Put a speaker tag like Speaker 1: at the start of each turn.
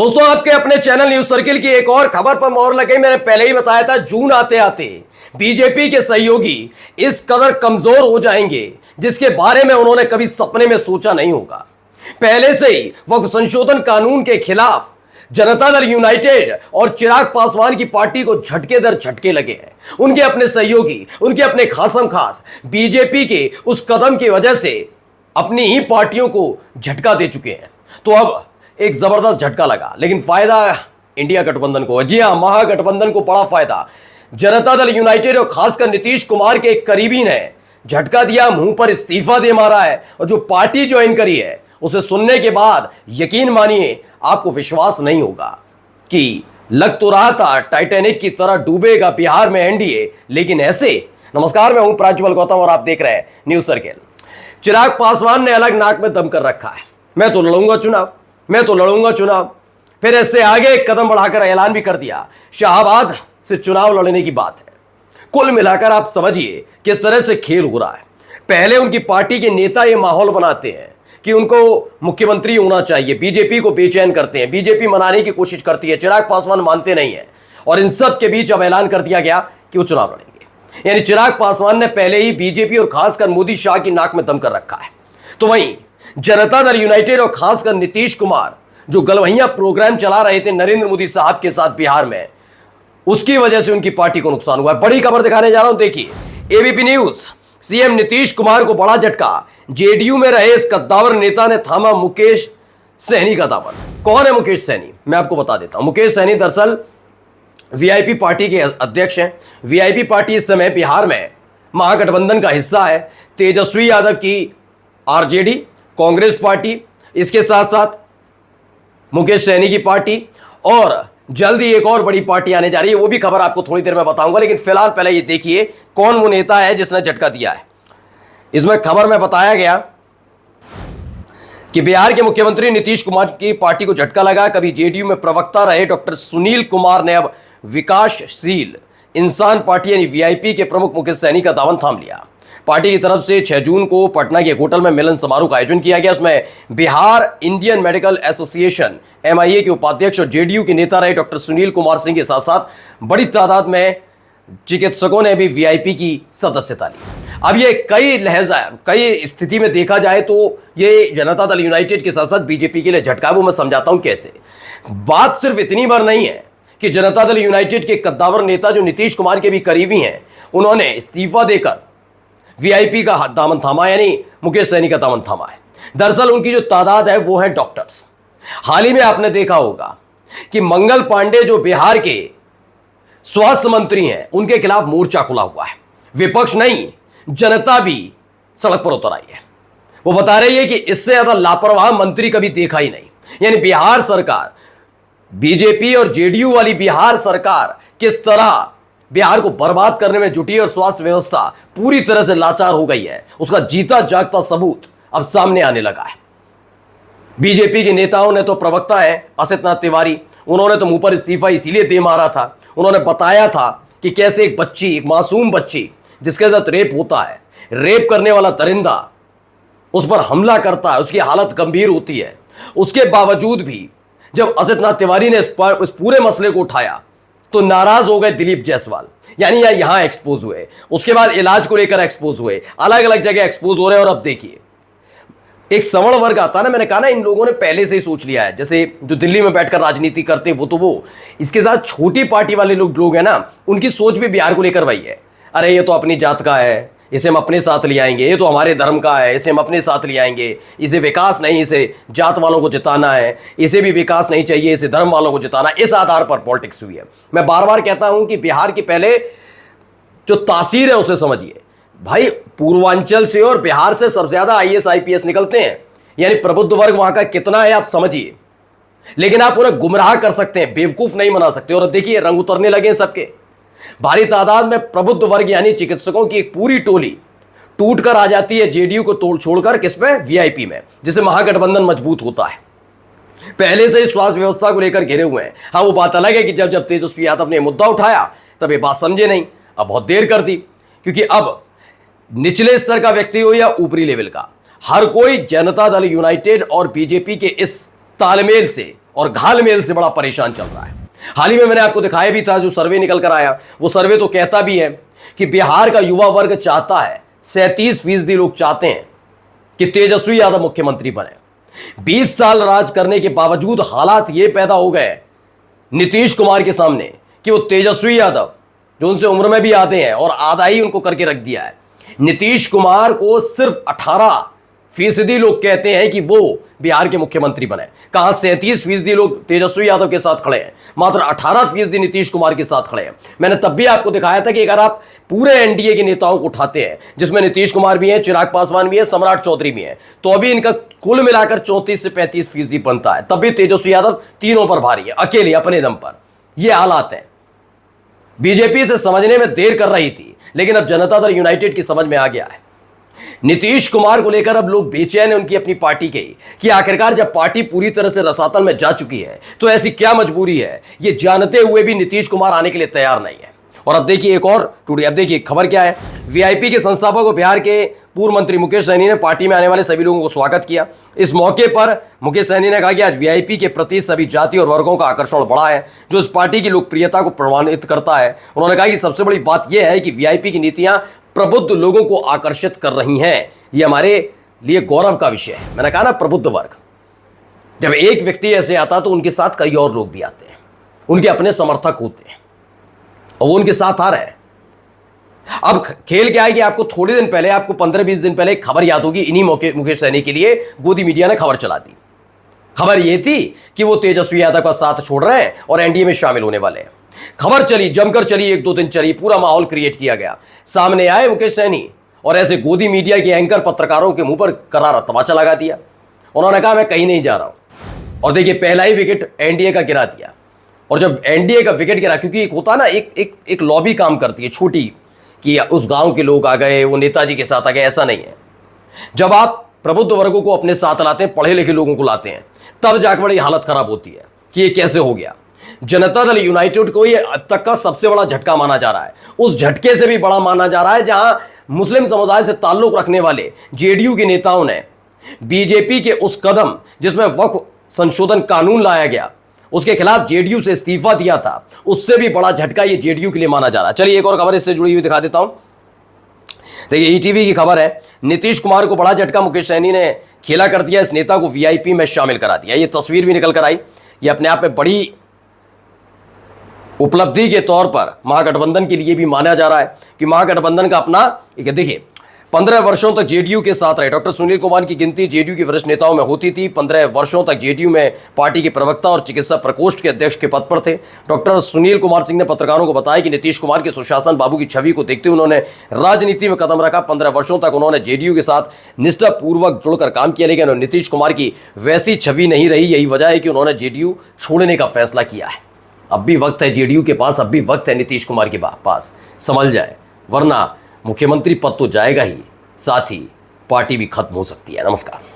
Speaker 1: दोस्तों, आपके अपने चैनल न्यूज सर्किल की एक और खबर पर मोहर लग गई। मैंने पहले ही बताया था, जून आते आते बीजेपी के सहयोगी इस कदर कमजोर हो जाएंगे जिसके बारे में उन्होंने कभी सपने में सोचा नहीं होगा। पहले से ही वक्फ संशोधन कानून के खिलाफ जनता दल यूनाइटेड और चिराग पासवान की पार्टी को झटके दर झटके लगे हैं। उनके अपने सहयोगी, उनके अपने खासम खास बीजेपी के उस कदम की वजह से अपनी ही पार्टियों को झटका दे चुके हैं। तो अब एक जबरदस्त झटका लगा, लेकिन फायदा इंडिया गठबंधन को। जी हां, महागठबंधन को बड़ा फायदा। जनता दल यूनाइटेड और खासकर नीतीश कुमार के एक करीबी ने झटका दिया, मुंह पर इस्तीफा दे मारा है। और जो पार्टी ज्वाइन करी है उसे सुनने के बाद यकीन मानिए आपको विश्वास नहीं होगा कि लग तो रहा था टाइटैनिक की तरह डूबेगा बिहार में एनडीए, लेकिन ऐसे। नमस्कार, मैं हूं प्राज्वल गौतम और आप देख रहे हैं न्यूज सर्किल। चिराग पासवान ने अलग नाक में दम कर रखा है, मैं तो लड़ूंगा चुनाव। फिर इससे आगे एक कदम बढ़ाकर ऐलान भी कर दिया, शाहबाद से चुनाव लड़ने की बात है। कुल मिलाकर आप समझिए किस तरह से खेल हो रहा है। पहले उनकी पार्टी के नेता ये माहौल बनाते हैं कि उनको मुख्यमंत्री होना चाहिए, बीजेपी को बेचैन करते हैं, बीजेपी मनाने की कोशिश करती है, चिराग पासवान मानते नहीं है। और इन सब के बीच अब ऐलान कर दिया गया कि वो चुनाव लड़ेंगे। यानी चिराग पासवान ने पहले ही बीजेपी और खासकर मोदी शाह की नाक में दम कर रखा है। तो वहीं जनता दल यूनाइटेड और खासकर नीतीश कुमार जो गलवहिया प्रोग्राम चला रहे थे नरेंद्र मोदी साहब के साथ बिहार में, उसकी वजह से उनकी पार्टी को नुकसान हुआ है। बड़ी खबर दिखाने जा रहा हूं, देखिए। ABP news, CM Nitish Kumar को बड़ा झटका। जेडीयू में रहे इस कद्दावर नेता ने थामा मुकेश सहनी का दामन। कौन है मुकेश सहनी? मैं आपको बता देता हूं। मुकेश सहनी दरअसल वीआईपी पार्टी के अध्यक्ष हैं। वीआईपी पार्टी इस समय बिहार में महागठबंधन का हिस्सा है। तेजस्वी यादव की आरजेडी, कांग्रेस पार्टी, इसके साथ साथ मुकेश सहनी की पार्टी, और जल्दी एक और बड़ी पार्टी आने जा रही है। वो भी खबर आपको थोड़ी देर में बताऊंगा, लेकिन फिलहाल पहले ये देखिए कौन वो नेता है जिसने झटका दिया है। इसमें खबर में बताया गया कि बिहार के मुख्यमंत्री नीतीश कुमार की पार्टी को झटका लगा। कभी जेडीयू में प्रवक्ता रहे डॉक्टर सुनील कुमार ने अब विकासशील इंसान पार्टी यानी वीआईपी के प्रमुख मुकेश सहनी का दामन थाम लिया। पार्टी की तरफ से 6 जून को पटना के एक होटल में मिलन समारोह का आयोजन किया गया। उसमें Bihar Indian medical association MIA के उपाध्यक्ष और जेडीयू के नेता रहे डॉक्टर सुनील कुमार सिंह के साथ साथ बड़ी तादाद में चिकित्सकों ने भी वीआईपी की सदस्यता ली। अब ये कई स्थिति में देखा जाए तो ये जनता दल यूनाइटेड के साथ साथ बीजेपी के लिए झटका। वो मैं समझाता हूं कैसे। बात सिर्फ इतनी बार नहीं है कि जनता दल यूनाइटेड के कद्दावर नेता जो नीतीश कुमार के भी करीबी हैं, उन्होंने इस्तीफा देकर वीआईपी का दामन थामा, यानी मुकेश सहनी का दामन थामा है। दरअसल उनकी जो तादाद है वो है डॉक्टर्स। हाल ही में आपने देखा होगा कि मंगल पांडे जो बिहार के स्वास्थ्य मंत्री हैं, उनके खिलाफ मोर्चा खुला हुआ है। विपक्ष नहीं, जनता भी सड़क पर उतर आई है। वो बता रही है कि इससे ज्यादा लापरवाह मंत्री कभी देखा ही नहीं। यानी बिहार सरकार, बीजेपी और जेडीयू वाली बिहार सरकार किस तरह बिहार को बर्बाद करने में जुटी है और स्वास्थ्य व्यवस्था पूरी तरह से लाचार हो गई है, उसका जीता जागता सबूत अब सामने आने लगा है। बीजेपी के नेताओं ने तो, प्रवक्ता है असित नाथ तिवारी, उन्होंने तो मुंह पर इस्तीफा इसीलिए दे मारा था। उन्होंने बताया था कि कैसे एक बच्ची, एक मासूम बच्ची जिसके साथ रेप होता है, रेप करने वाला दरिंदा उस पर हमला करता है, उसकी हालत गंभीर होती है। उसके बावजूद भी जब असित नाथ तिवारी ने इस पूरे मसले को उठाया तो नाराज हो गए दिलीप जायसवाल। यानी यहां एक्सपोज हुए, उसके बाद इलाज को लेकर एक्सपोज हुए, अलग अलग जगह एक्सपोज हो रहे हैं। और अब देखिए एक सवर्ण वर्ग आता है ना, मैंने कहा ना, इन लोगों ने पहले से ही सोच लिया है। जैसे जो दिल्ली में बैठकर राजनीति करते हैं वो इसके साथ छोटी पार्टी वाले लोग हैं ना, उनकी सोच भी बिहार को लेकर वही है। अरे ये तो अपनी जात का है, इसे हम अपने साथ ले आएंगे, ये तो हमारे धर्म का है, इसे हम अपने साथ ले आएंगे, इसे विकास नहीं, इसे जात वालों को जिताना है, इसे भी विकास नहीं चाहिए, इसे धर्म वालों को जिताना। इस आधार पर पॉलिटिक्स हुई है। मैं बार बार कहता हूं कि बिहार की पहले जो तासीर है उसे समझिए। भाई पूर्वांचल से और बिहार से सबसे ज्यादा आईएएस आईपीएस निकलते हैं, यानी प्रबुद्ध वर्ग वहां का कितना है आप समझिए। लेकिन आप उन्हें गुमराह कर सकते हैं, बेवकूफ नहीं बना सकते। और देखिए रंग उतरने लगे सबके। भारी तादाद में प्रबुद्ध वर्ग यानी चिकित्सकों की एक पूरी टोली टूटकर आ जाती है जेडीयू को तोड़ छोड़कर, किसमें? वीआईपी में, जिससे महागठबंधन मजबूत होता है। पहले से ही स्वास्थ्य व्यवस्था को लेकर घिरे हुए हैं। हाँ, वो बात अलग है कि जब तेजस्वी यादव ने मुद्दा उठाया तब ये बात समझे नहीं, अब बहुत देर कर दी। क्योंकि अब निचले स्तर का व्यक्ति हो या ऊपरी लेवल का, हर कोई जनता दल यूनाइटेड और बीजेपी के इस तालमेल से और घालमेल से बड़ा परेशान चल रहा है। हाल ही में मैंने आपको दिखाया भी था, जो सर्वे निकल कर आया, वो सर्वे तो कहता भी है कि बिहार का युवा वर्ग चाहता है, 37% लोग चाहते हैं कि तेजस्वी यादव मुख्यमंत्री बने। 20 साल राज करने के बावजूद हालात ये पैदा हो गए नीतीश कुमार के सामने कि वो तेजस्वी यादव, जो उनसे उम्र में भी आते हैं, और आधा ही उनको करके रख दिया है। नीतीश कुमार को सिर्फ 18% लोग कहते हैं कि वो बिहार के मुख्यमंत्री बने। कहां 37% लोग तेजस्वी यादव के साथ खड़े हैं, मात्र 18% नीतीश कुमार के साथ खड़े हैं। मैंने तब भी आपको दिखाया था कि अगर आप पूरे एनडीए के नेताओं को उठाते हैं, जिसमें नीतीश कुमार भी हैं, चिराग पासवान भी हैं, सम्राट चौधरी भी हैं, तो अभी इनका कुल मिलाकर 34 से 35% बनता है। तब भी तेजस्वी यादव तीनों पर भारी है, अकेले अपने दम पर। यह हालात है। बीजेपी से समझने में देर कर रही थी, लेकिन अब जनता दल यूनाइटेड की समझ में आ गया है। नीतीश कुमार को लेकर अब लोग बेचैन हैं उनकी अपनी पार्टी के, कि आखिरकार जब पार्टी पूरी तरह से रसातल में जा चुकी है तो ऐसी क्या मजबूरी है, ये जानते हुए भी नीतीश कुमार आने के लिए तैयार नहीं है। और अब देखिए एक और टुडे, अब देखिए खबर क्या है। वीआईपी के संस्थापक और बिहार के पूर्व मंत्री मुकेश सहनी ने पार्टी में आने वाले सभी लोगों को स्वागत किया। इस मौके पर मुकेश सहनी ने कहा कि आज वीआईपी के प्रति सभी जाति और वर्गों का आकर्षण बढ़ा है, जो इस पार्टी की लोकप्रियता को प्रमाणित करता है। उन्होंने कहा कि सबसे बड़ी बात यह है कि वीआईपी की नीतियां प्रबुद्ध लोगों को आकर्षित कर रही हैं। ये हमारे लिए गौरव का विषय है। मैंने कहा ना, प्रबुद्ध वर्ग, जब एक व्यक्ति ऐसे आता तो उनके साथ कई और लोग भी आते हैं, उनके अपने समर्थक होते हैं, और वो उनके साथ आ रहे हैं। अब खेल क्या है कि आपको थोड़े दिन पहले, आपको 15-20 दिन पहले एक खबर याद होगी, इन्हीं मौके मुकेश सहनी के लिए गोदी मीडिया ने खबर चला दी। खबर यह थी कि वो तेजस्वी यादव का साथ छोड़ रहे हैं और एनडीए में शामिल होने वाले हैं। खबर चली, जमकर चली, 1-2 दिन चली, पूरा माहौल क्रिएट किया गया। सामने आए मुकेश सहनी और ऐसे गोदी मीडिया के एंकर पत्रकारों के मुंह पर करारा तमाचा लगा दिया। उन्होंने कहा मैं कहीं नहीं जा रहा हूं। और देखिए पहला ही विकेट एनडीए का गिरा दिया। और जब एनडीए का विकेट गिरा, क्योंकि एक होता ना, एक लॉबी काम करती है छोटी, कि उस गांव के लोग आ गए, वो नेताजी के साथ आ गए, ऐसा नहीं है। जब आप प्रबुद्ध वर्गों को अपने साथ लाते हैं, पढ़े लिखे लोगों को लाते हैं, तब जाकर बड़ी हालत खराब होती है कि ये कैसे हो गया। जनता दल यूनाइटेड को ये अब तक का सबसे बड़ा झटका माना जा रहा है। उस झटके से भी बड़ा माना जा रहा है जहां मुस्लिम समुदाय से ताल्लुक रखने वाले जेडीयू के नेताओं ने बीजेपी के उस कदम, जिसमें वक्फ संशोधन कानून लाया गया, उसके खिलाफ जेडीयू से इस्तीफा दिया था, उससे भी बड़ा झटका ये जेडीयू के लिए माना जा रहा है। चलिए एक और खबर इससे जुड़ी हुई दिखा देता हूं। देखिए ईटीवी की खबर है, नीतीश कुमार को बड़ा झटका, मुकेश सहनी ने खेला कर दिया, इस नेता को वीआईपी में शामिल करा दिया। ये तस्वीर भी निकल कर आई। ये अपने आप में बड़ी उपलब्धि के तौर पर महागठबंधन के लिए भी माना जा रहा है कि महागठबंधन का अपना, देखिए 15 वर्षों तक जेडीयू के साथ रहे डॉक्टर सुनील कुमार की गिनती जेडीयू के वरिष्ठ नेताओं में होती थी। 15 वर्षों तक जेडीयू में पार्टी के प्रवक्ता और चिकित्सा प्रकोष्ठ के अध्यक्ष के पद पर थे। डॉक्टर सुनील कुमार सिंह ने पत्रकारों को बताया कि नीतीश कुमार के सुशासन बाबू की छवि को देखते हुए उन्होंने राजनीति में कदम रखा। 15 वर्षों तक उन्होंने जेडीयू के साथ निष्ठापूर्वक जुड़कर काम किया, लेकिन नीतीश कुमार की वैसी छवि नहीं रही। यही वजह है कि उन्होंने जेडीयू छोड़ने का फैसला किया है। अब भी वक्त है जेडीयू के पास, अब भी वक्त है नीतीश कुमार के पास, संभल जाए, वरना मुख्यमंत्री पद तो जाएगा ही, साथ ही पार्टी भी खत्म हो सकती है। नमस्कार।